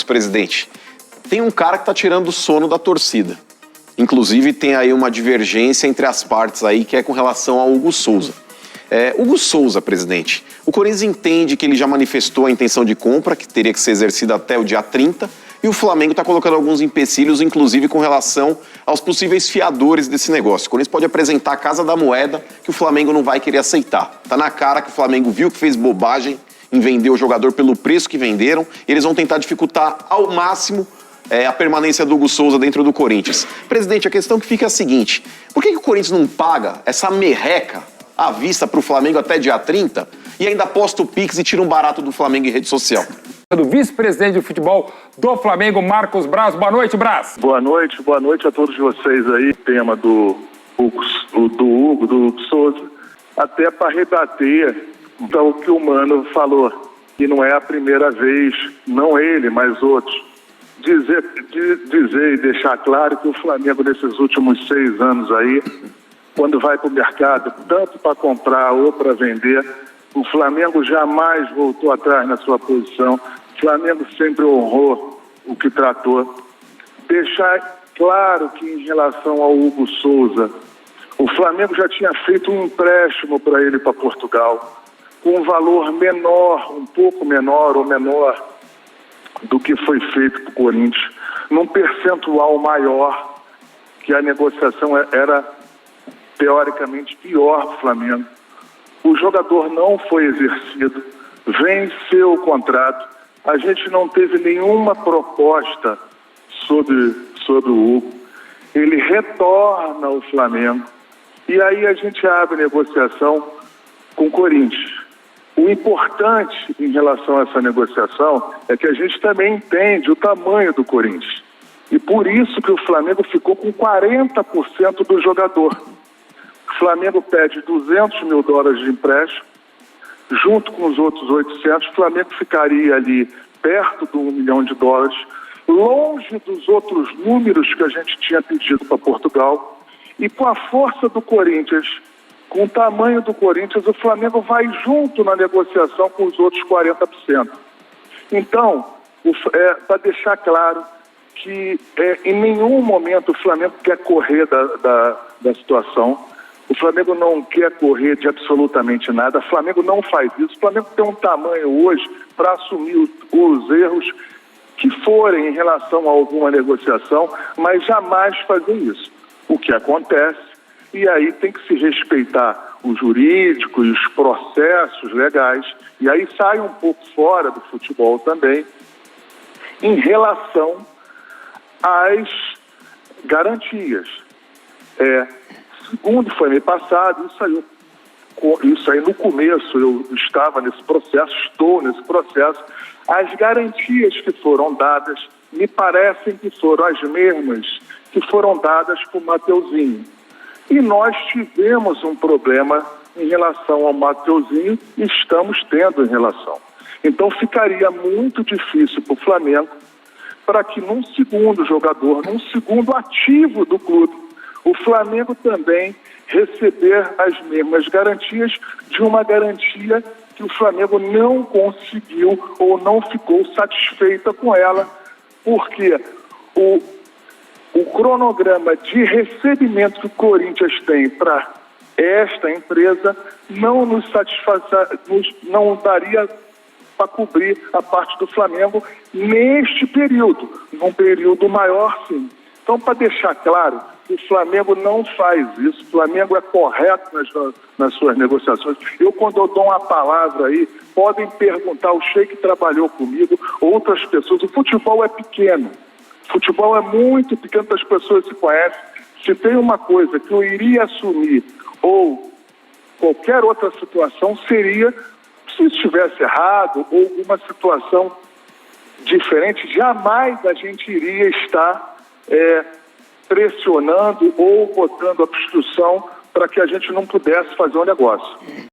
Presidente, tem um cara que tá tirando o sono da torcida. Inclusive tem aí uma divergência entre as partes aí, que é com relação ao Hugo Souza. Hugo Souza, presidente, o Corinthians entende que ele já manifestou a intenção de compra, que teria que ser exercida até o dia 30, e o Flamengo está colocando alguns empecilhos, inclusive com relação aos possíveis fiadores desse negócio. O Corinthians pode apresentar a Casa da Moeda, que o Flamengo não vai querer aceitar. Tá na cara que o Flamengo viu que fez bobagem em vender o jogador pelo preço que venderam, e eles vão tentar dificultar ao máximo a permanência do Hugo Souza dentro do Corinthians. Presidente, a questão que fica é a seguinte: por que o Corinthians não paga essa merreca à vista para o Flamengo até dia 30 e ainda posta o Pix e tira um barato do Flamengo em rede social? Do vice-presidente de futebol do Flamengo, Marcos Braz. Boa noite, Braz. Boa noite a todos vocês aí. Tema do Hugo Souza, até para rebater então, o que o Mano falou, que não é a primeira vez, não ele, mas outros, dizer e deixar claro que o Flamengo nesses últimos 6 anos aí, quando vai para o mercado, tanto para comprar ou para vender, o Flamengo jamais voltou atrás na sua posição. O Flamengo sempre honrou o que tratou. Deixar claro que em relação ao Hugo Souza, o Flamengo já tinha feito um empréstimo para ele para Portugal, com um valor menor, um pouco menor ou menor do que foi feito para o Corinthians, num percentual maior, que a negociação era teoricamente pior para o Flamengo. O jogador não foi exercido, venceu o contrato, a gente não teve nenhuma proposta sobre o Hugo, ele retorna ao Flamengo e aí a gente abre negociação com o Corinthians. O importante em relação a essa negociação é que a gente também entende o tamanho do Corinthians. E por isso que o Flamengo ficou com 40% do jogador. O Flamengo pede $200 mil de empréstimo, junto com os outros 800, o Flamengo ficaria ali perto do $1 milhão, longe dos outros números que a gente tinha pedido para Portugal. E com a força do Corinthians, com o tamanho do Corinthians, o Flamengo vai junto na negociação com os outros 40%. Então, para deixar claro que em nenhum momento o Flamengo quer correr da situação, o Flamengo não quer correr de absolutamente nada, o Flamengo não faz isso, o Flamengo tem um tamanho hoje para assumir os erros que forem em relação a alguma negociação, mas jamais fazer isso. O que acontece, e aí tem que se respeitar o jurídico e os processos legais, e aí sai um pouco fora do futebol também, em relação às garantias. Segundo foi mês passado, isso aí no começo eu estava nesse processo, estou nesse processo, as garantias que foram dadas me parecem que foram as mesmas que foram dadas por Mateuzinho. E nós tivemos um problema em relação ao Mateuzinho e estamos tendo em relação. Então ficaria muito difícil para o Flamengo para que num segundo jogador, num segundo ativo do clube, o Flamengo também receber as mesmas garantias de uma garantia que o Flamengo não conseguiu ou não ficou satisfeita com ela, porque o cronograma de recebimento que o Corinthians tem para esta empresa não nos não daria para cobrir a parte do Flamengo neste período, num período maior sim. Então, para deixar claro, o Flamengo não faz isso, o Flamengo é correto nas suas negociações. Quando eu dou uma palavra aí, podem perguntar, o Sheik trabalhou comigo, outras pessoas, o futebol é pequeno. O futebol é muito pequeno, as pessoas se conhecem. Se tem uma coisa que eu iria assumir ou qualquer outra situação seria, se estivesse errado ou alguma situação diferente, jamais a gente iria estar pressionando ou botando obstrução para que a gente não pudesse fazer um negócio.